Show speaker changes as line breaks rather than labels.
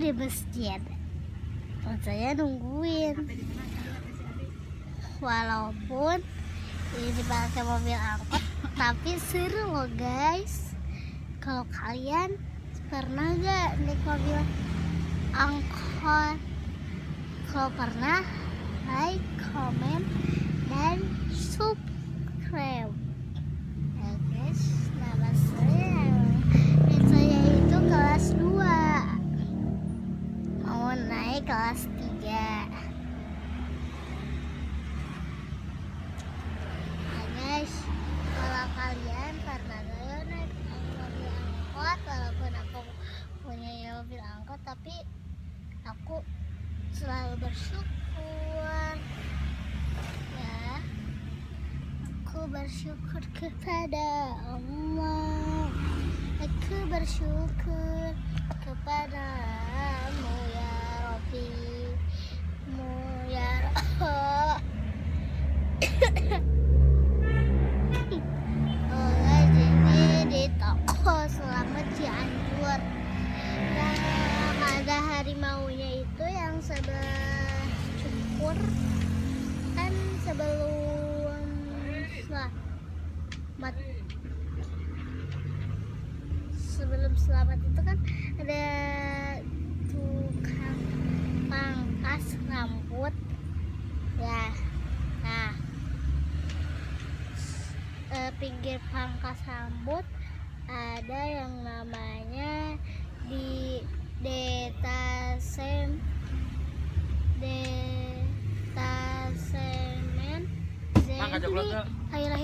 di masjid. Saya nungguin. Walaupun ini dipakai mobil angkot, tapi seru loh guys. Kalau kalian pernah gak naik mobil angkot? Kalau pernah, like, comment, dan subscribe. Ya guys, nama saya itu kelas 2, mau naik kelas 3. Ya guys, kalau kalian pernah gak naik mobil angkot? Walaupun aku punya mobil angkot, tapi aku selalu bersyukur ya. Aku bersyukur kepada Allah. Aku bersyukur kepadamu ya Rabbi, ya Rabb. Oh guys, ini di toko Selamat Cianjur. Yang ada harimaunya itu yang sebelah cukur kan, sebelum selamat itu kan ada tukang pangkas rambut ya. Nah, pinggir pangkas rambut ada yang namanya di detasemen Zeli, Ayolah